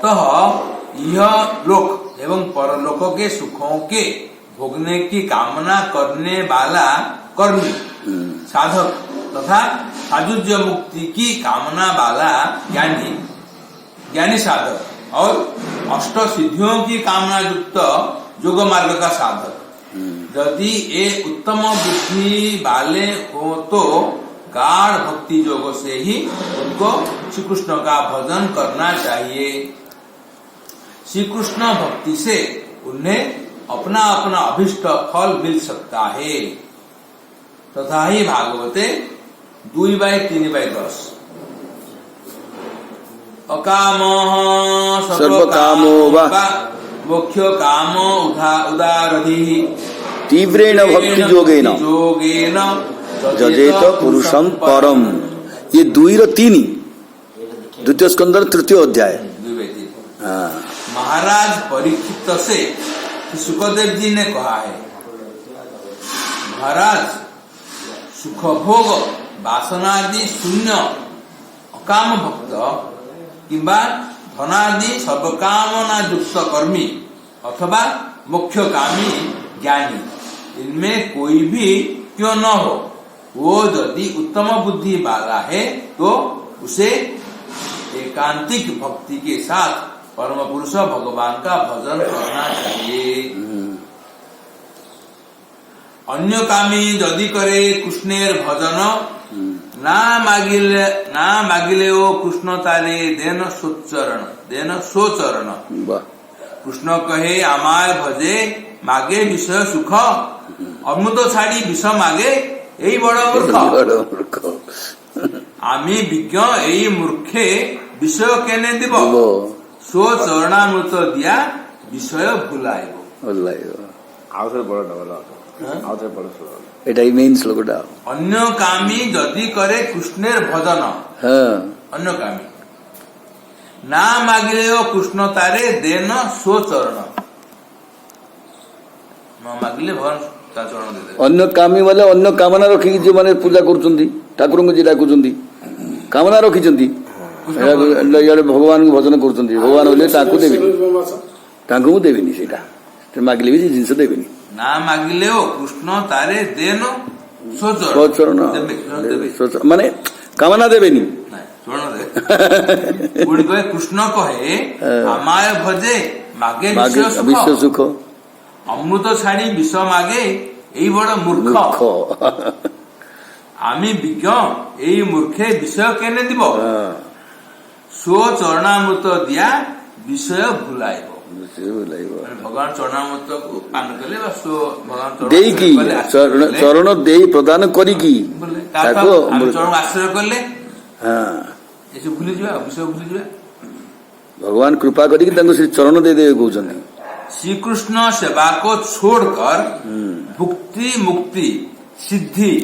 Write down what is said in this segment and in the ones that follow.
अतः यह लोक एवं परलोक के सुखों के भोगने की कामना करने वाला कर्मी साधक तथा साजुज्य मुक्ति की कामना वाला ज्ञानी साधक और अष्ट सिद्धियों की कामना युक्त योग मार्ग का साधक यदि ये उत्तम बुद्धि वाले हो तो गाढ़ भक्ति योग से ही उनको श्री कृष्ण का भजन करना चाहिए। श्री कृष्ण भक्ति से उन्हें अपना अपना अभिष्ट फल मिल सकता है। तथा ही भागवते 2/3/10 अकामो सर्वकामो वा मोक्ष कामो उदारधि तीव्रेण भक्ति योगेन जजेत पुरुषम परम। ये 2-3 द्वितीय स्कंद 3 अध्याय। महाराज परीक्षित से सुखदेव जी ने कहा है, महाराज सुख भोग वासनादि शून्य अकाम भक्त किंबा धनादि सर्वकामना युक्त कर्मी अथवा मोक्ष कामी ज्ञानी, इनमें कोई भी क्यों न हो, वो यदि उत्तम बुद्धि वाला है तो उसे एकांतिक भक्ति के साथ परम पुरुष भगवान का भजन करना चाहिए। अन्य कामी यदि करे कृष्णेर भजन ना मागिले ओ कृष्ण तारे देन सोचरण। कृष्ण कहे आमाय भजे मागे विषय सुख अमृत छाड़ी विष मागे यही बड़ मूर्ख। आमी विज्ञ यही मूर्खे विषय केने दिब सो चरणामृत दिया विषय भुलाइब। एटा मेन श्लोकटा। अन्य कामी यदि करे कृष्णेर भजन अन्य कामी ना मागिले ओ कृष्ण तारे देन सो चरण न मागिले भगवान ता चरण दे। अन्य कामी वाले अन्य कामना रखी जो माने पूजा करूचंदी ठाकुर को जे डाकुचंदी कामना रखिचंदी याडे भगवान को भजन करूचंदी भगवान होले ताकू देबी ताकू देबीनी सेटा मागिले भी जिंस देबीनी ना मागिले ओ कृष्ण तारे देन सो चरण माने कामना देबेनी पुणी कहे कृष्ण कहे आमाय भजे मागे विश्व सुख अमृत छाड़ी विष मागे यही बड़ मूर्ख। आमी विज्ञ यही मूर्खे विषय केने दिब सो चरणामृत दिया विषय भुलाइब। भगवान चरणामृत को पान कले भगवान चरण दे प्रदान करिकी चरण आश्रय कले भूली जा विषय भूली जा। भगवान कृपा करिकी से चरण दे दे कहउछन। श्री कृष्ण सेवा को छोड़कर भुक्ति मुक्ति सिद्धि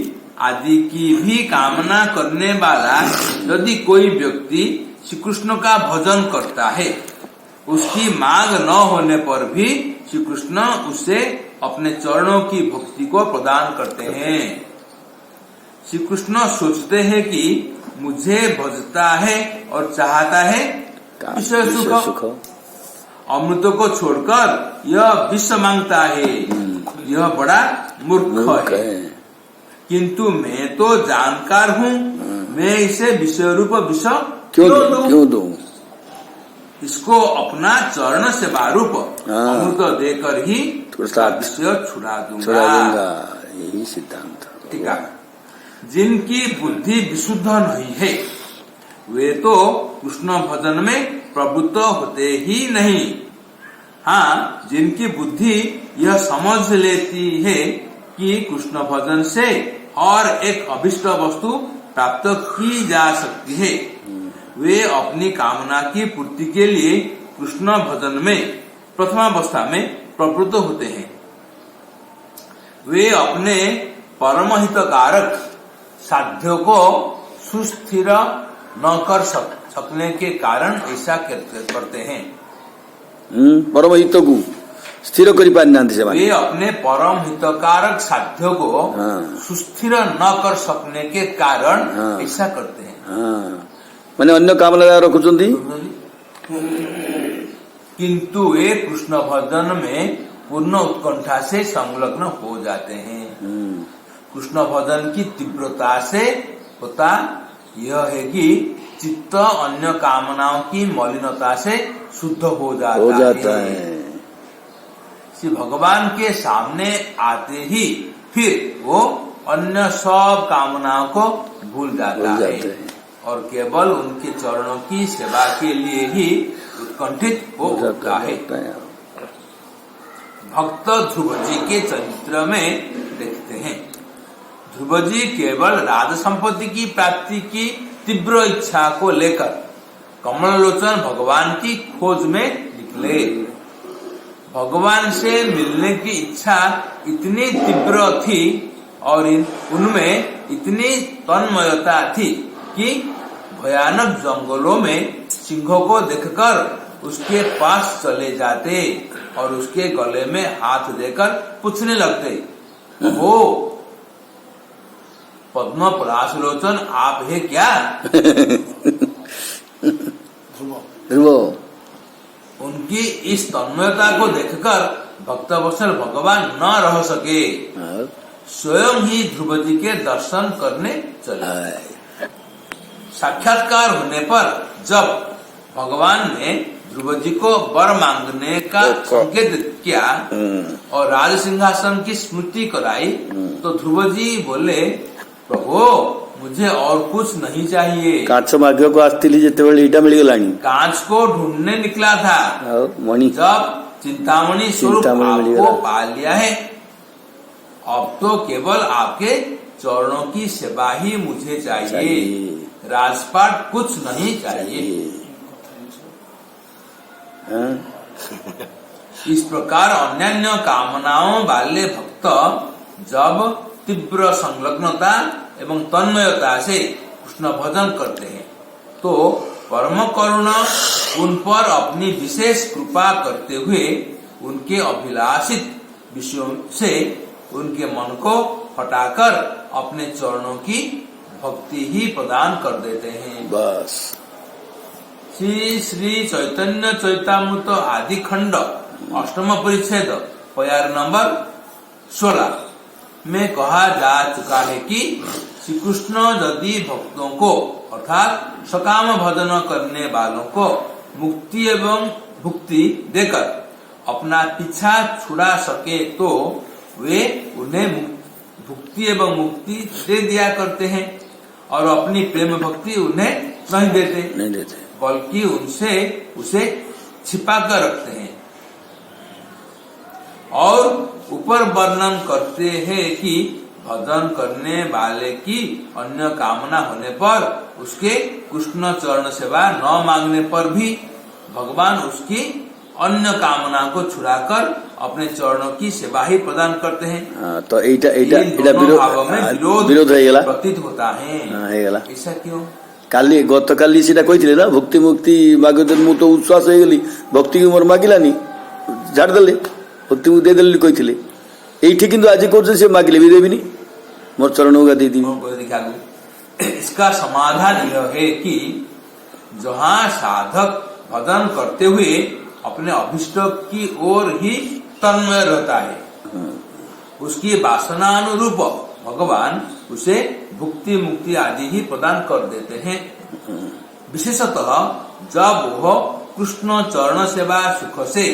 आदि की भी कामना करने वाला यदि कोई व्यक्ति श्री कृष्ण का भजन करता है, उसकी मांग न होने पर भी श्री कृष्ण उसे अपने चरणों की भक्ति को प्रदान करते हैं। श्री कृष्ण सोचते हैं कि मुझे भजता है और चाहता है विषय सुख, अमृत को छोड़कर यह विष मांगता है, यह बड़ा मूर्ख है। किंतु मैं तो जानकार हूँ, मैं इसे विषय रूप विष क्यों दूं? इसको अपना चरण सेवा रूप अमृत देकर ही विषय छुड़ा दूंगा। यही सिद्धांत। ठीक है। जिनकी बुद्धि विशुद्ध नहीं है वे तो कृष्ण भजन में प्रवृत्त होते ही नहीं। हाँ, जिनकी बुद्धि यह समझ लेती है कि कृष्ण भजन से और एक अभिष्ट वस्तु प्राप्त की जा सकती है, वे अपनी कामना की पूर्ति के लिए कृष्ण भजन में प्रथमावस्था में प्रवृत्त होते हैं। वे अपने परमहितकारक साध्यों को सुस्थिर न कर सकने के कारण ऐसा करते हैं। परम हित को स्थिर करी पारनांती से वे अपने परम हितकारक साध्यों को सुस्थिर न कर सकने के कारण ऐसा करते हैं। माने अन्य कामना रखुचंदी किंतु वे कृष्ण भजन में पूर्ण उत्कंठा से संलग्न हो जाते हैं। कृष्ण भजन की तीव्रता से होता यह है कि चित्त अन्य कामनाओं की मलिनता से शुद्ध हो जाता है। श्री भगवान के सामने आते ही फिर वो अन्य सब कामनाओं को भूल जाता है और केवल उनके चरणों की सेवा के लिए ही उत्कंठित हो जाता है। भक्त ध्रुव जी के चरित्र में देखते हैं, ध्रुव जी केवल राज संपत्ति की प्राप्ति की तीव्र इच्छा को लेकर कमललोचन भगवान की खोज में निकले। भगवान से मिलने की इच्छा इतनी तीव्र थी और उनमें इतनी तन्मयता थी कि भयानक जंगलों में सिंहों को देखकर उसके पास चले जाते और उसके गले में हाथ देकर पूछने लगते, हो पद्म पलाशलोचन आप है क्या? ध्रुव उनकी इस तन्मयता को देखकर भक्तवत्सल भगवान न रह सके, स्वयं ही ध्रुव जी के दर्शन करने चले। साक्षात्कार होने पर जब भगवान ने ध्रुव जी को वर मांगने का संकेत किया और राज सिंहासन की स्मृति कराई तो ध्रुव जी बोले, प्रभु मुझे और कुछ नहीं चाहिए। कांच माग्य को आस्तिली जेतेबेले इटा मिल गलानी, कांच को ढूंढने निकला था, मणि जब चिंतामणि स्वरूप आपको पा लिया है, अब तो केवल आपके चरणों की सेवा ही मुझे चाहिए, राजपाट कुछ नहीं चाहिए। इस प्रकार अन्यान्य कामनाओं वाले भक्त जब तीव्र संलग्नता एवं तन्मयता से कृष्ण भजन करते हैं तो परम करुणा उन पर अपनी विशेष कृपा करते हुए उनके अभिलाषित विषयों से उनके मन को हटाकर अपने चरणों की भक्ति ही प्रदान कर देते हैं। बस श्री चैतन्य चैतामृत आदि खंड अष्टम परिच्छेद प्यार नंबर 16 में कहा जा चुका है कि श्री कृष्ण यदि भक्तों को अर्थात सकाम भजन करने वालों को मुक्ति एवं भुक्ति देकर अपना पीछा छुड़ा सके तो वे उन्हें भुक्ति एवं मुक्ति दे दिया करते हैं और अपनी प्रेम भक्ति उन्हें नहीं देते बल्कि उनसे उसे छिपा कर रखते हैं और ऊपर वर्णन करते हैं कि भजन करने वाले की अन्य कामना होने पर उसके कृष्ण चरण सेवा न मांगने पर भी भगवान उसकी अन्य कामना को छुड़ाकर अपने चरणों की सेवा ही प्रदान करते हैं। तो विरोध प्रतीत होता है। ऐसा क्यों? काली गत काली सीटा कही ना भक्ति मुक्ति मागे मु तो उच्छ्वास हो गली भक्ति मोर मागिलानी झाड़देले भक्ति मुक्ति देदेली कही ये किंतु आज कौन से मागिले भी देवी मोर चरणों का दे दी। इसका समाधान यह है कि जहाँ साधक भजन करते हुए अपने अभिष्ट की ओर ही तन्मय रहता है उसकी वासना अनुरूप भगवान उसे भुक्ति मुक्ति आदि ही प्रदान कर देते हैं। विशेषतः जब वह कृष्ण चरण सेवा सुख से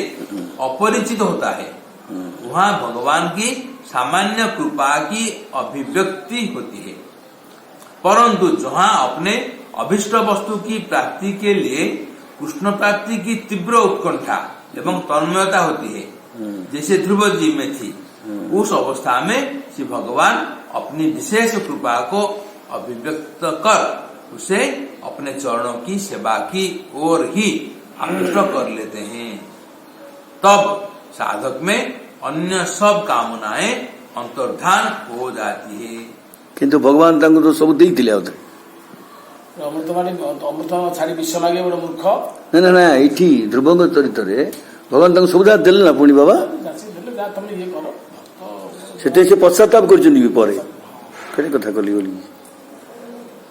अपरिचित होता है वहाँ भगवान की सामान्य कृपा की अभिव्यक्ति होती है, परंतु जहाँ अपने अभिष्ट वस्तु की प्राप्ति के लिए कृष्ण प्राप्ति की तीव्र उत्कंठा एवं तन्मयता होती है जैसे ध्रुव जी में थी, उस अवस्था में श्री भगवान अपनी विशेष कृपा को अभिव्यक्त कर उसे अपने चरणों की सेवा की ओर ही आकृष्ट कर लेते हैं। तब साधक में अन्य सब कामनाएं अंतर्धान हो जाती है। किंतु भगवान तांको तो सब देई दिले होते अमृत छाड़ी विश्व मागे बड़ मूर्ख ना ना एठी ध्रुवंग चरित्र रे भगवान तांको सुविधा देले ना पुणी बाबा सेते से पश्चाताप करछन भी परे कने कथा कली बोली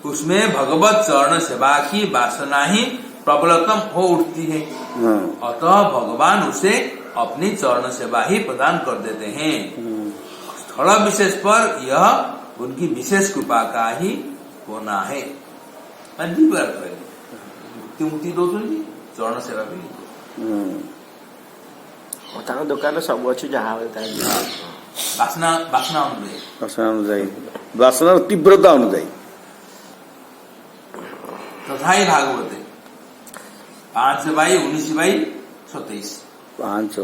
उसमें भगवत चरण सेवा की वासना ही प्रबलतम हो उठती है। हाँ। अतः भगवान उसे अपनी चरण सेवा ही प्रदान कर देते हैं। स्थल विशेष पर यह उनकी विशेष कृपा का ही होना है। मुक्ति मुक्ति दौरान चरण सेवा भी ତାଙ୍କ ଦୋକାନରେ ସବୁ ଅଛି ଯାହା ବାସ୍ନା ବାସ୍ନା ଅନୁଯାୟୀ ବାସନା ଅନୁଯାୟୀ ବାସନାର ତୀବ୍ରତା ଅନୁଯାୟୀ। तथा ही भागवते 5/19/27 ପାଞ୍ଚ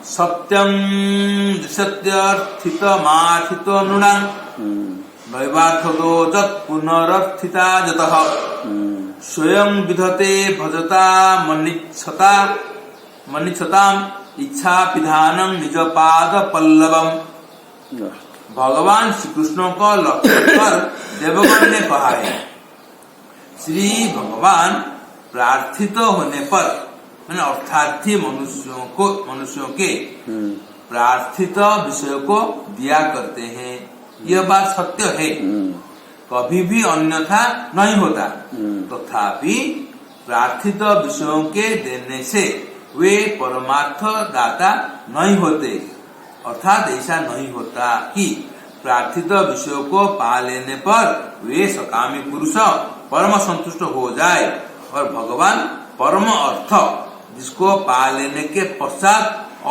सत्यम सत्यर्थित मार्थित नृणां नैवार्थदो जत् पुनरर्थिता जतः स्वयं विधते भजता मनिच्छताम इच्छा पिधानम निज पाद पल्लवम। भगवान श्री कृष्ण को लक्ष्य कर देवगण ने कहा है, श्री भगवान प्रार्थित होने पर मैंने अर्थार्थी मनुष्यों के प्रार्थित विषय को दिया करते हैं। यह बात सत्य है, कभी भी अन्यथा नहीं होता। तथापि प्रार्थित विषयों के देने से वे परमार्थ दाता नहीं होते। अर्थात ऐसा नहीं होता कि प्रार्थित विषयों को पा लेने पर वे सकामी पुरुष परम संतुष्ट हो जाए और भगवान परम अर्थ जिसको पा लेने के पश्चात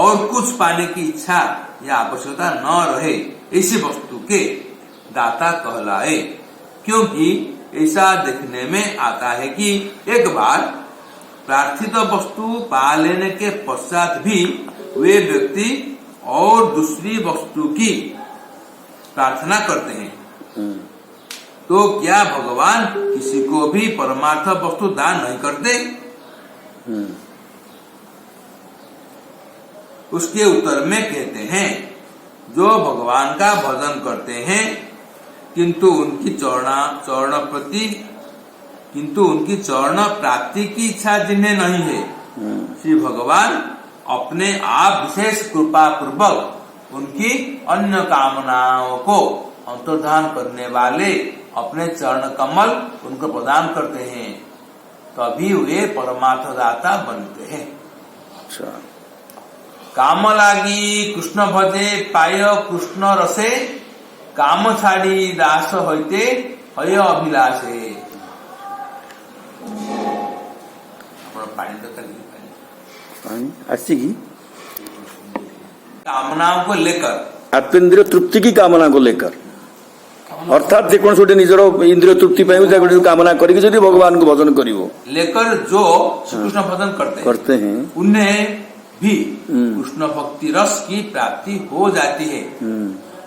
और कुछ पाने की इच्छा या आवश्यकता न रहे ऐसी वस्तु के दाता कहलाए। क्योंकि ऐसा देखने में आता है कि एक बार प्रार्थित वस्तु पा लेने के पश्चात भी वे व्यक्ति और दूसरी वस्तु की प्रार्थना करते हैं। तो क्या भगवान किसी को भी परमार्थ वस्तु दान नहीं करते? उसके उत्तर में कहते हैं, जो भगवान का भजन करते हैं किंतु उनकी चरण प्राप्ति की इच्छा जिन्हें नहीं है, श्री भगवान अपने आप विशेष कृपा पूर्वक उनकी अन्य कामनाओं को अंतर्धान करने वाले अपने चरण कमल उनको प्रदान करते हैं, तभी वे परमार्थ दाता बनते हैं। अच्छा। काम लागी कृष्ण भजे पाय कृष्ण रसे, काम छाड़ी दास होते हय अभिलाषे। अच्छी की कामनाओं को लेकर, आत्मेन्द्रिय तृप्ति की कामना को लेकर, अर्थात जेकोन गोटे निजर इंद्रिय तृप्ति कामना करके यदि भगवान को भजन करिवो लेकर जो श्री कृष्ण भजन करते हैं उन्हें भी कृष्ण भक्ति रस की प्राप्ति हो जाती है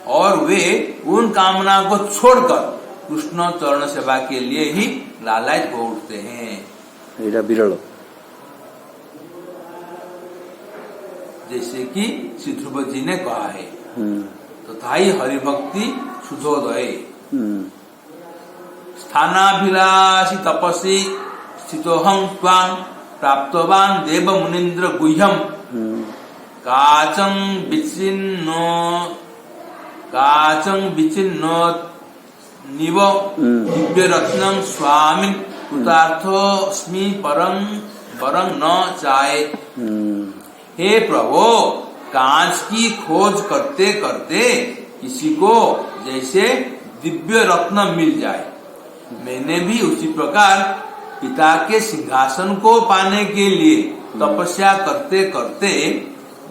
और वे उन कामनाओं को छोड़कर कृष्ण चरण सेवा के लिए ही लालायित हो उठते हैं। विरल जैसे कि श्री ध्रुव जी ने कहा है, तथा ही हरिभक्ति सुधोदय स्थानाभिलाषी तपसी स्थितोहं त्वां प्राप्तवान देव मुनीन्द्र गुह्यम काचं विचिन्नो निव दिव्य रत्नं स्वामिन् कृतार्थोऽस्मि परं न चाहे। हे प्रभु, कांच की खोज करते करते किसी को जैसे दिव्य रत्न मिल जाए, मैंने भी उसी प्रकार पिता के सिंहासन को पाने के लिए तपस्या करते करते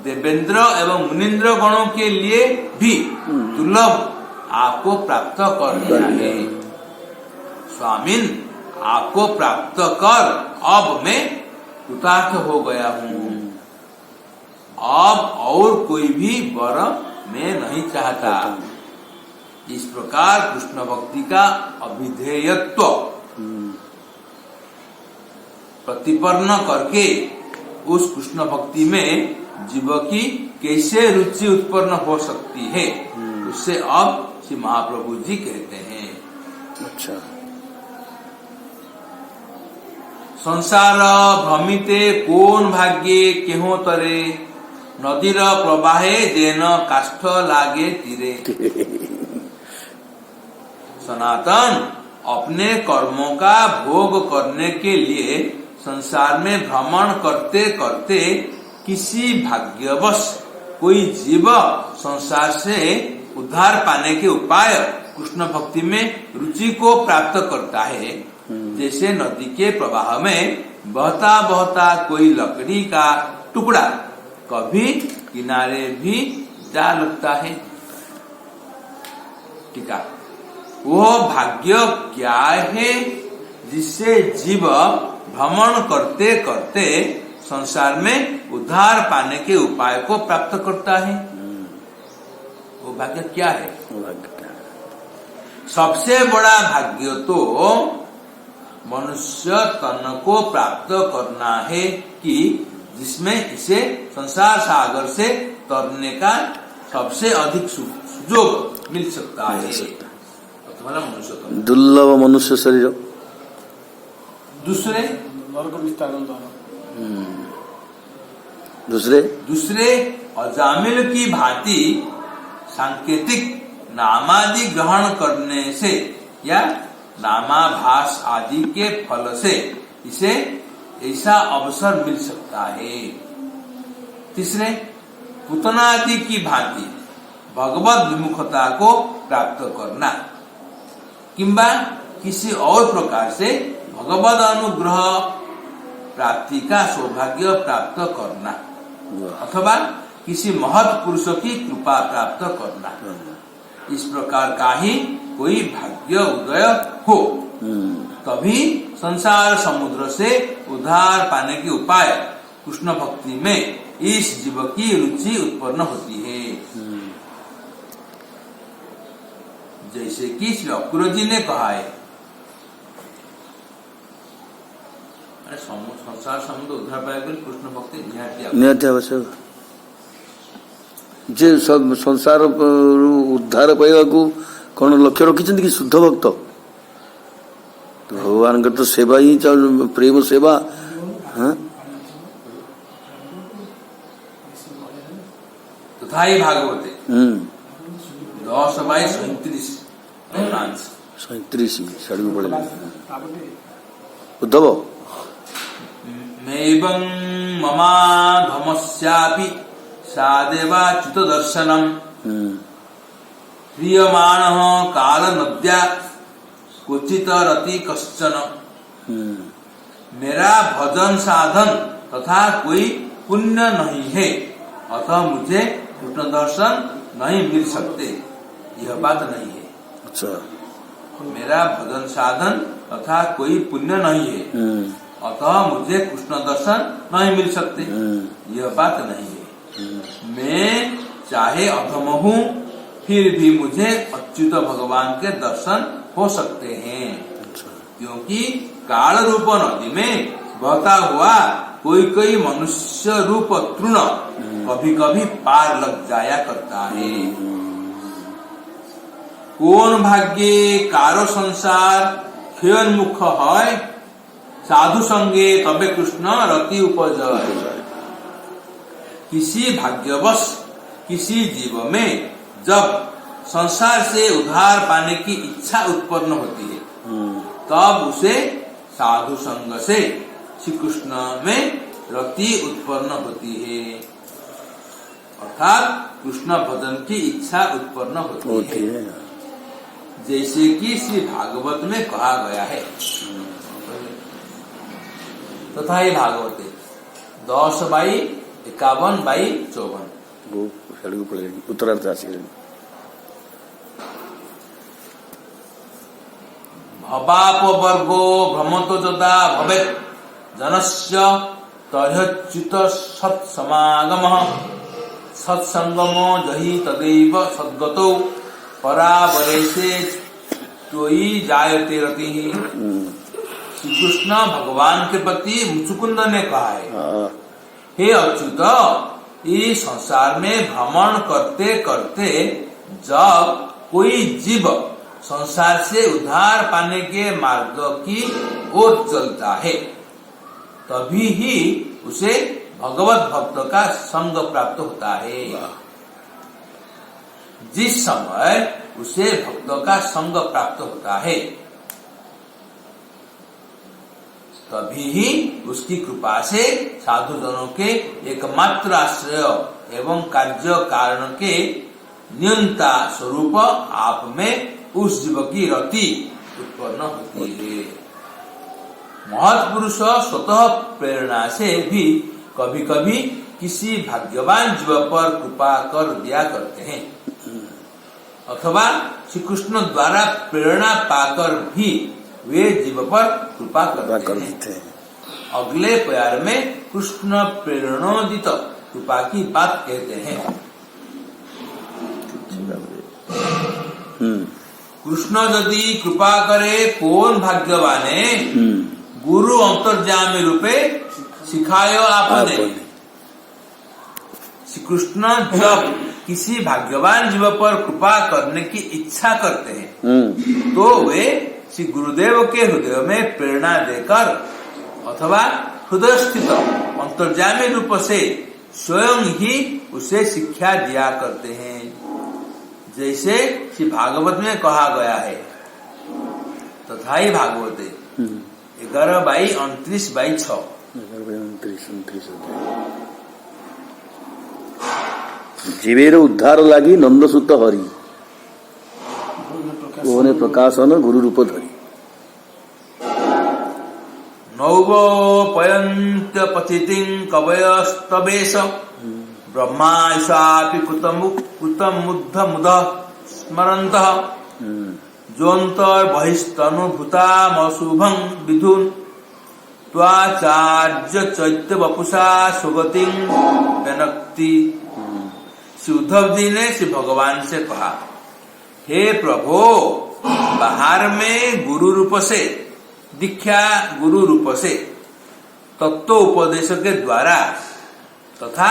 देवेंद्र एवं मुनीन्द्र गणों के लिए भी दुर्लभ आपको प्राप्त कर दिया है। स्वामिन, आपको प्राप्त कर अब मैं कृतार्थ हो गया हूँ। अब और कोई भी वर मैं नहीं चाहता। इस प्रकार कृष्ण भक्ति का अभिधेयत्व प्रतिपन्न करके उस कृष्ण भक्ति में जीव की कैसे रुचि उत्पन्न हो सकती है, उससे अब श्री महाप्रभु जी कहते हैं। अच्छा। संसार भ्रमिते कोन भाग्ये केहो तरे, नदीर प्रवाहे जेन काष्ठ लागे तीरे। सनातन, अपने कर्मों का भोग करने के लिए संसार में भ्रमण करते करते किसी भाग्यवश कोई जीव संसार से उद्धार पाने के उपाय कृष्ण भक्ति में रुचि को प्राप्त करता है। जैसे नदी के प्रवाह में बहता बहता कोई लकड़ी का टुकड़ा कभी किनारे भी जा लगता है। ठीक है, वो भाग्य क्या है जिससे जीव भ्रमण करते करते संसार में उद्धार पाने के उपाय को प्राप्त करता है? वो भाग्य क्या है? सबसे बड़ा भाग्य तो मनुष्य तन को प्राप्त करना है कि जिसमें इसे संसार सागर से तरने का सबसे अधिक सुयोग मिल सकता है। तुम्हारा मनुष्य तन, दुर्लभ मनुष्य शरीर। दूसरे वर्ग विस्तार द्वारा दूसरे अजामिल की भांति सांकेतिक नामादि ग्रहण करने से या नामाभास आदि के फल से इसे ऐसा अवसर मिल सकता है। तीसरे पुतनादि की भांति भगवत विमुखता को प्राप्त करना किंबा किसी और प्रकार से भगवत अनुग्रह प्राप्ति का सौभाग्य प्राप्त करना अथवा किसी महत् पुरुष की कृपा प्राप्त करना, इस प्रकार का ही कोई भाग्य उदय हो तभी संसार समुद्र से उद्धार पाने के उपाय कृष्ण भक्ति में इस जीव की रुचि उत्पन्न होती है। जैसे कि श्री अक्रूर जी ने कहा है, संसार समुद्र उद्धार पाएगा कृष्ण भक्ति निहाती आवश्यक। जे सब संसार उद्धार पाइबा कौन लक्ष्य रखी कि शुद्ध भक्त तो भगवान का तो सेवा ही प्रेम सेवा। हाँ? तथा ही भागवते 10:37 साड़ी पड़े उद्धव मैवं ममाधमस्यापि सादेवाच्युत दर्शनम प्रियमाणः काल नद्या क्वचित रति कश्चन। मेरा भजन साधन तथा कोई पुण्य नहीं है अतः मुझे कृष्ण दर्शन नहीं मिल सकते, यह बात नहीं है। अच्छा, मेरा भजन साधन तथा कोई पुण्य नहीं है अतः मुझे कृष्ण दर्शन नहीं मिल सकते, यह बात नहीं है। मैं चाहे अधम हूँ फिर भी मुझे अच्युत भगवान के दर्शन हो सकते हैं, क्योंकि काल रूप नदी में बहता हुआ कोई कोई मनुष्य रूप तृण कभी कभी पार लग जाया करता है। कौन भाग्ये कारो संसार क्षयोन्मुख है, साधु संगे तबे कृष्ण रति उपजय। किसी भाग्यवश किसी जीव में जब संसार से उद्धार पाने की इच्छा उत्पन्न होती है तब उसे साधु संग से श्री कृष्ण में रति उत्पन्न होती है, अर्थात कृष्ण भजन की इच्छा उत्पन्न होती है। जैसे कि श्री भागवत में कहा गया है, तथा ही भागवते 10:51-54 उत्तरार्थ भवापवर्गो भ्रमतो यदा भवेत् जनस्य तर्ह्यच्युत सत्समागमः सत्संगमो जहि तदैव सद्गतौ परावरेशे त्वयि जायते रतिः। श्री कृष्ण भगवान के प्रति मुचुकुंद ने कहा है, हे अच्युत, इस संसार में भ्रमण करते करते जब कोई जीव संसार से उद्धार पाने के मार्ग की ओर चलता है तभी ही उसे भगवत भक्त का संग प्राप्त होता है। जिस समय उसे भक्तों का संग प्राप्त होता है तभी ही उसकी कृपा से साधु जनों के एकमात्र आश्रय एवं कार्य कारण के न्यूनता स्वरूप आप में उस जीव की रति उत्पन्न होती है। महत्पुरुष स्वतः प्रेरणा से भी कभी कभी किसी भाग्यवान जीव पर कृपा कर दिया करते हैं, अथवा श्री कृष्ण द्वारा प्रेरणा पाकर भी वे जीव पर कृपा करते हैं। अगले प्यार में कृष्ण प्रेरणोदित कृपा की बात कहते हैं। कृष्ण यदि कृपा करे कौन भाग्यवाने, गुरु अंतर्जामी रूपे सिखायो आपने। श्री कृष्ण जब किसी भाग्यवान जीव पर कृपा करने की इच्छा करते हैं तो वे श्री गुरुदेव के हृदय में प्रेरणा देकर अथवा हृदय स्थित अंतर्जामी रूप से स्वयं ही उसे शिक्षा दिया करते हैं। जैसे श्री भागवत में कहा गया है, तथा ही भागवते 11/29/6। जीवेर उद्धार लगी नंदसुत हरि, ओने प्रकाशन गुरु रूप धरी। नौवोपयन्त पतितिं कवयस्तवेश, ब्रह्माशापि कृतमुद्ध मुद स्मरन्तः। जोऽन्तर्बहिस्तनुभूतामशुभं विधुन्, त्वाचार्य चैत्य वपुषा सुगतिं व्यनक्ति। श्री उद्धव जी ने श्री भगवान से कहा, हे प्रभो, बाहर में गुरु रूप से दीक्षा, गुरु रूप से तत्व उपदेश के द्वारा तथा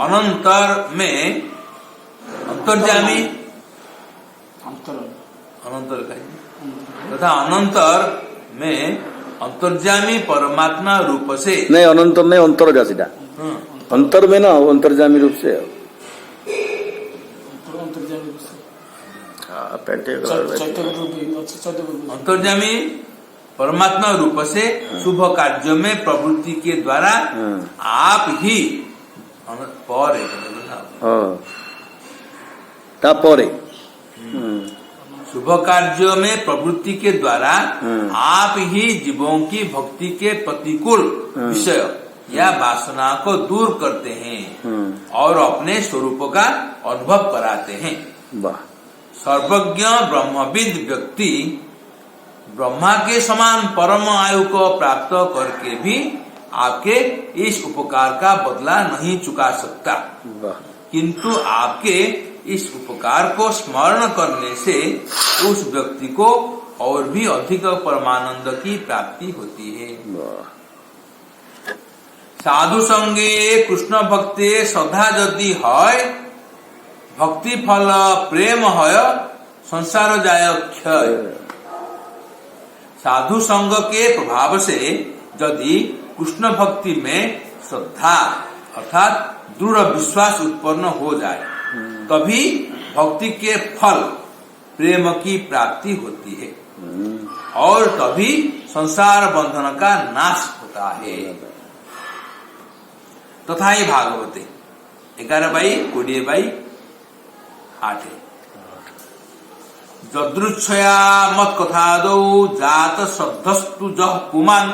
अनंतर में अंतर्जामी तथा अनंतर में अंतर्जामी परमात्मा रूप से, नहीं अनंतर नहीं अंतर जा सीधा, अंतर में ना अंतर्जामी रूप से अंतर्जामी परमात्मा रूप से शुभ कार्य में प्रवृत्ति के द्वारा आप ही शुभ कार्य में प्रवृत्ति के द्वारा आप ही जीवों की भक्ति के प्रतिकूल विषय या वासना को दूर करते हैं और अपने स्वरूप का अनुभव कराते हैं। सर्वज्ञ ब्रह्मविद व्यक्ति ब्रह्मा के समान परम आयु को प्राप्त करके भी आपके इस उपकार का बदला नहीं चुका सकता, किंतु आपके इस उपकार को स्मरण करने से उस व्यक्ति को और भी अधिक परमानंद की प्राप्ति होती है। साधु संगे कृष्ण भक्ति सदा यदि है, भक्ति फल प्रेम है संसार जाय क्षय। साधु संग के प्रभाव से यदि कृष्ण भक्ति में श्रद्धा अर्थात दृढ़ विश्वास उत्पन्न हो जाए, तभी भक्ति के फल प्रेम की प्राप्ति होती है और तभी संसार बंधन का नाश होता है। तथा ही भागवते 11/20/8। जदृच्छया मत कथादौ जात शब्दस्तु जह पुमान,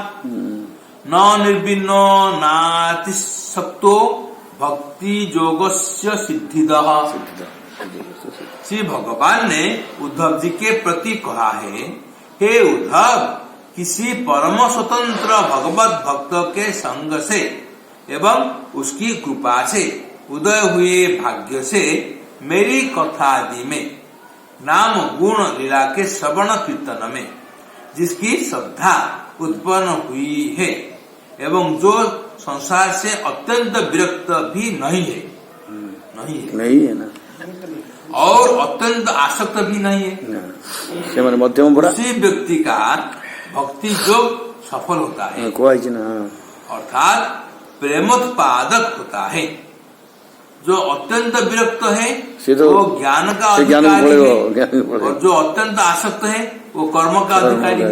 न निर्विण्णो नातिशक्तो भक्ति योगस्य सिद्धिदः। श्री भगवान ने उद्धव जी के प्रति कहा है, हे उद्धव, किसी परम स्वतंत्र भगवत भक्त के संग से एवं उसकी कृपा से उदय हुए भाग्य से मेरी कथादि में नाम गुण लीला के श्रवण कीर्तन में जिसकी श्रद्धा उत्पन्न हुई है एवं जो संसार से अत्यंत विरक्त भी नहीं है ना और अत्यंत आसक्त भी नहीं है, मध्यम उसी व्यक्ति का भक्ति योग सफल होता है अर्थात प्रेमोत्पादक होता है। जो अत्यंत विरक्त है वो ज्ञान का अधिकारी है और जो अत्यंत आसक्त है वो कर्म का अधिकारी है।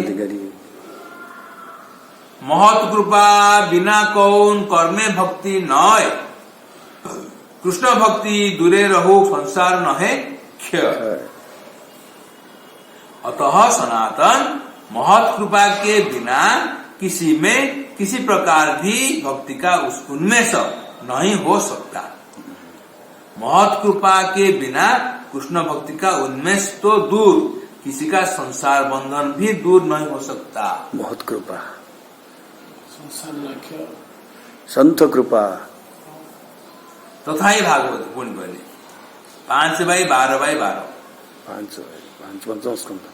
महत कृपा बिना कौन कर्मे भक्ति नय, कृष्ण भक्ति दूरे रहु संसार नहे क्षय। अतः सनातन महत कृपा के बिना किसी में किसी प्रकार भी भक्ति का उन्मेष नहीं हो सकता। महत कृपा के बिना कृष्ण भक्ति का उन्मेष तो दूर, किसी का संसार बंधन भी दूर नहीं हो सकता। महत कृपा, संसार लक्ष्य संत कृपा। तथा ही भागवत पुण्य कहले 5/12/12 5 पंचम स्कंद।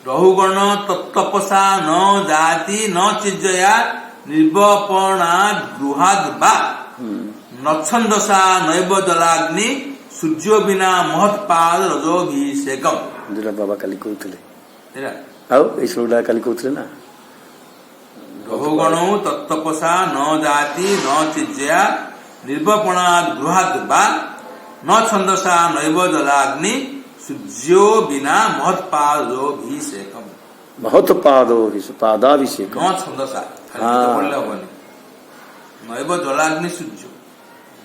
रहुगण तत्तपसा न जाति न चिज्जया निर्वपणाद गृहाद बा न छंदसा नैव जलाग्नि सूर्य बिना महत्पाद रजोभिषेकम। जोटा बाबा काली कहते ହେଲା ଆଉ ଏଇ ଶ୍ଲୋକଟା କାଲି କହୁଥିଲେ ନା। ରହୁଗଣ ତତ୍ତପସା ନ ଜାତି ନ ଚିଜ୍ଜୟା ନିର୍ବପଣାଦ୍ ଗୃହାଦ୍ ବା न छंदसा नैव जलाग्नि सूर्यो बिना महत्पादोभिषेकम। पादाभिषेक न छंदसा पढ़ले हबनी, नैव जलाग्नि सूर्य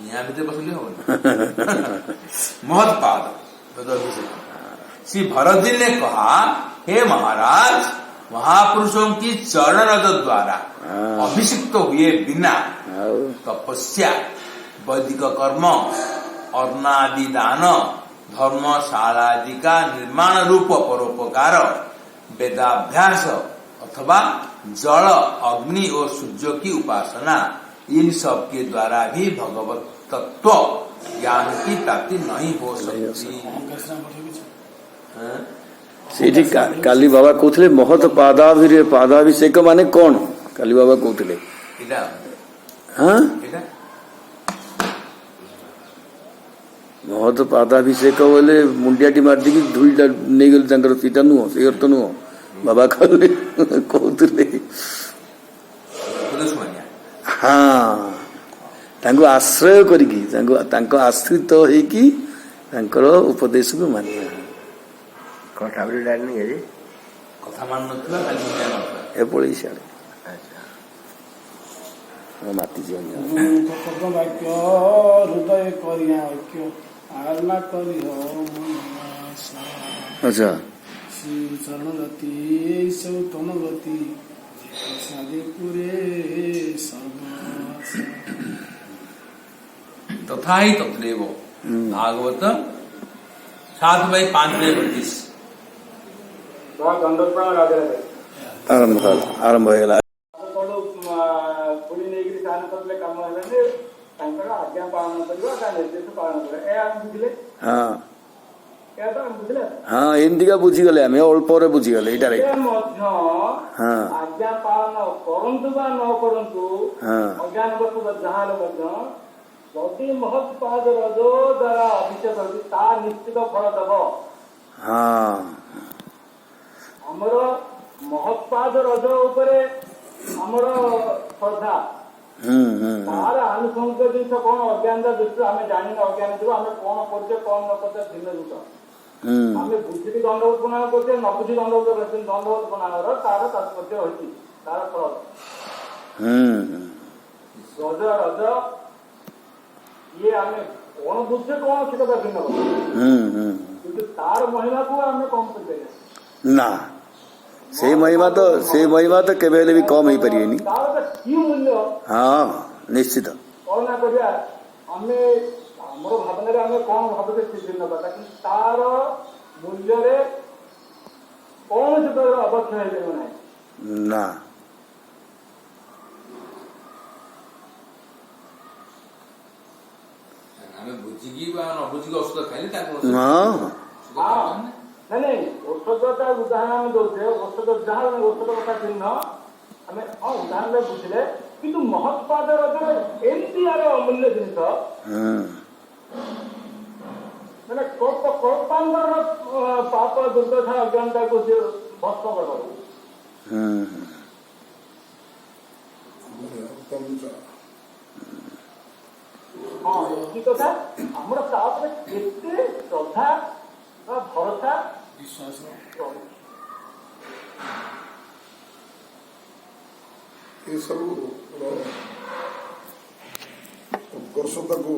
यहाँ भीतर बसले हबनी महत्पाद तदभिषेक। श्री भरत जी ने कहा, हे महाराज, महापुरुषों की चरण रज द्वारा अभिषिक्त हुए बिना तपस्या, वैदिक कर्म, अर्णादि दान, धर्मशालादि का निर्माण रूप परोपकार, वेदाभ्यास अथवा जल, अग्नि और सूर्य की उपासना, इन सब के द्वारा भी भगवत तत्व ज्ञान की प्राप्ति नहीं हो सकती। ସେଇଠି କାଲି ବାବା କହୁଥିଲେ ମହତ ପାଦାଭିଷେକ ମାନେ କଣ? କାଲି ବାବା କହୁଥିଲେ ମହତ ପାଦାଭିଷେକ ବୋଲେ ମୁଣ୍ଡିଆଟି ମାରିଦେଇକି ଧୂଳିଟା ନେଇଗଲେ ତାଙ୍କର, ସେଇଟା ନୁହଁ, ସେଇ ଅର୍ଥ ନୁହଁ। ବାବା କାଲି କହୁଥିଲେ ହଁ, ତାଙ୍କୁ ଆଶ୍ରୟ କରିକି, ତାଙ୍କ ଆଶ୍ରିତ ହେଇକି ତାଙ୍କର ଉପଦେଶକୁ ମାନିବା। କଥା ବୋଲି ଜାଣିନି କି କଥା ମାନ ନଥିଲା, ଖାଲି ମୁଣ୍ଡିଆ ନଥିଲା। ଏ ପଳେଇ ସିଆଡେ ମାତି ଯିବ। ବାକ୍ୟ ହୃଦୟ କରିଆ ଐକ୍ୟ ଆର୍ନା କରିହ ଆଚ୍ଛା, ଶ୍ରୀ ଚରଣ ରତି ସବୁ ତମ ଗତି ପୁରେ तथा ही तत्रैव भागवत 7/5/32 ଆରମ୍ଭ ହେଇଗଲା। ପୁରୀ ନେଇକିରି ସ୍ନାନ କରିଲେ କାମ ହେଲା ଯେ ତାଙ୍କର ଆଜ୍ଞା ପାଳନ କରିବା, ତା ନିର୍ଦ୍ଦେଶ ପାଳନ କରିବା, ଏହା ଆମେ ବୁଝିଲେ। ହଁ ଏହା ତ ଆମେ ବୁଝିଲେ। ହଁ, ଏମିତିକା ବୁଝିଗଲେ, ଆମେ ଅଳ୍ପରେ ବୁଝିଗଲେ ଏଇଟାରେ। ମଧ୍ୟ ଆଜ୍ଞା ପାଳନ କରନ୍ତୁ ବା ନ କରନ୍ତୁ, ଅଜ୍ଞାନ ବର୍ଷ ଯାହା ହେଲେ ମଧ୍ୟ ଯଦି ମହତ୍ପାଦ ରଜ ଦ୍ଵାରା ଅଭିଷେକ ହେଉଛି, ତା ନିଶ୍ଚିତ ଫଳ ଦବ। ଆମର ମହତ୍ପାଦ ରଜ ଉପରେ ଆମର ଶ୍ରଦ୍ଧା, ତାର ଆନୁଷଙ୍ଗିକ ଜିନିଷ କଣ? ଅଜ୍ଞାନତା ଦୃଷ୍ଟିରୁ ଆମେ ଜାଣିନେ, ଅଜ୍ଞାନ ଥିବ ଆମେ କଣ କରୁଛେ କଣ ନ କରୁଛେ ଭିନ୍ନ ଜିନିଷ। ଆମେ ବୁଝିକି ଦଣ୍ଡବତ ପ୍ରଣାମ କରୁଛେ, ନ ବୁଝି ଦଣ୍ଡବତ ପ୍ରଣାମର ତାର ତାତ୍ପର୍ଯ୍ୟ ରହିଛି, ତାର ଫଳ। ରଜ ଇଏ ଆମେ କଣ ବୁଝଛେ କଣ ସେ କଥା ଭିନ୍ନ କଥା, କିନ୍ତୁ ତାର ମହିମାକୁ ଆମେ କମ କରିପାରିବା ନା। ସେଇ ମହିମା ତ କେବେ ହେଲେ ବି କମ ହେଇପାରିବେନି। ତାର କି ମୂଲ୍ୟ? ହଁ, ନିଶ୍ଚିତ। କଣ ନା କରିବା ଆମେ ଆମର ଭାବନାରେ ଆମେ କଣ ଭାବୁଛେ ସେ ଭିନ୍ନ କଥା, କିନ୍ତୁ ତାର ମୂଲ୍ୟରେ କୌଣସି ପ୍ରକାର ଅବକ୍ଷୟ ହେଇପାରିବ ନାହିଁ ନା। ଆମେ ବୁଝିକି ବା ନ ବୁଝିକି ଔଷଧ ଖାଇଲେ ତାକୁ ନାଇଁ ଔଷଧଟା ଉଦାହରଣ ଆମେ ଦଉଛେ, ଔଷଧ ଯାହା ଔଷଧ କଥା ଚିହ୍ନ ଆମେ ଉଦାହରଣରେ ବୁଝିଲେ, କିନ୍ତୁ ମହତ୍ପାଦ ରଜରେ ଏମିତି ଆର ଅମୂଲ୍ୟ ଜିନିଷ, ମାନେ କଳ୍ପାନ୍ତର ପାପ ଦୁର୍ଦଶା ଅଜ୍ଞାନତାକୁ ସେ ଭସ୍ମ କରିବ। ହଁ, ଏଠି କଥା ଆମର ତାପରେ କେତେ ଶ୍ରଦ୍ଧା ବା ଭରସା ବିଶ୍ୱାସ ଏସବୁ ଉତ୍କର୍ଷତାକୁ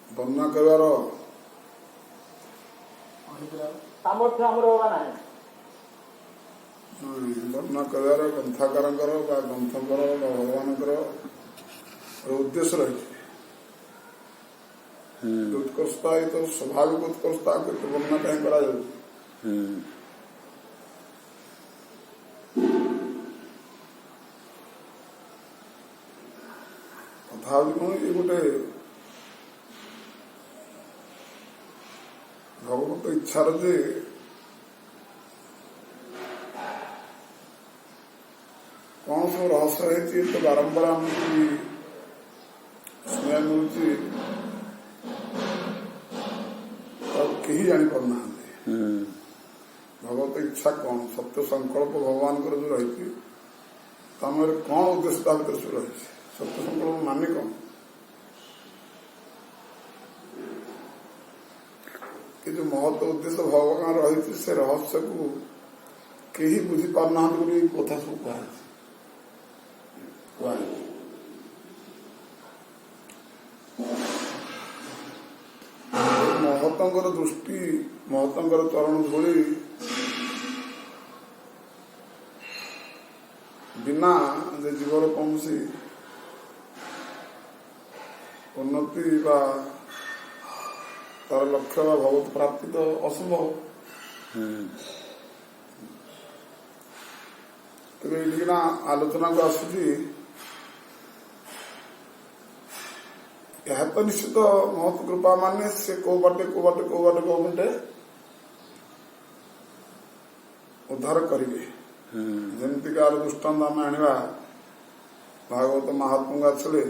ବର୍ଣ୍ଣନା କରିବାର ସାମର୍ଥ୍ୟ ଆମର ହବା ନାହିଁ। ବର୍ଣ୍ଣନା କରିବାର ଗ୍ରନ୍ଥକାରଙ୍କର ବା ଗ୍ରନ୍ଥଙ୍କର ବା ଭଗବାନଙ୍କର ଉଦ୍ଦେଶ୍ୟ ରହିଛି। ଉତ୍କର୍ଷତା ଏ ତ ସ୍ୱାଭାବିକ ଉତ୍କର୍ଷତା କେତେ ବର୍ଣ୍ଣନା କାହିଁ କରାଯାଉଛି? କଥା ହଉଛି କଣ, ଏ ଗୋଟେ ଭଗବତ ଇଚ୍ଛାର ଯେ କଣ ସବୁ ରହସ୍ୟ ରହିଛି ତ ବାରମ୍ବାର ଆମକୁ ଶୁଣିବାକୁ ମିଳୁଛି, ଆଉ କେହି ଜାଣିପାରୁନାହାନ୍ତି। ଭଗବତ ଇଚ୍ଛା କଣ, ସତ୍ୟ ସଂକଳ୍ପ ଭଗବାନଙ୍କର ଯୋଉ ରହିଛି ତମର କଣ ଉଦ୍ଦେଶ୍ୟ ତା ଭିତରେ ସବୁ ରହିଛି? ସତ୍ୟ ସଂକଳ୍ପ ମାନେ କଣ? ଏ ଯୋଉ ମହତ ଉଦ୍ଦେଶ୍ୟ ଭଗବାନ ରହିଛି ସେ ରହସ୍ୟକୁ କେହି ବୁଝିପାରୁନାହାନ୍ତି ବୋଲି ଏ କଥା ସବୁ କୁହାଯାଇଛି। ମହତଙ୍କର ଦୃଷ୍ଟି, ମହତଙ୍କର ଚରଣ ଧୂଳି ବିନା ଯେ ଜୀବର କୌଣସି ଉନ୍ନତି ବା ତାର ଲକ୍ଷ୍ୟ ବା ଭଗବତ ପ୍ରାପ୍ତି ତ ଅସମ୍ଭବ। ତେବେ ଏଇଠିକିନା ଆଲୋଚନାକୁ ଆସୁଛି, ଏହା ତ ନିଶ୍ଚିତ ମହତ କୃପା ମାନେ ସେ କୋଉ ବାଟେ ଉଦ୍ଧାର କରିବେ। ଯେମିତିକି ଆର ଦୃଷ୍ଟାନ୍ତ ଆମେ ଆଣିବା, ଭାଗବତ ମହାତ୍ମାଙ୍କୁ ଆସିଲେ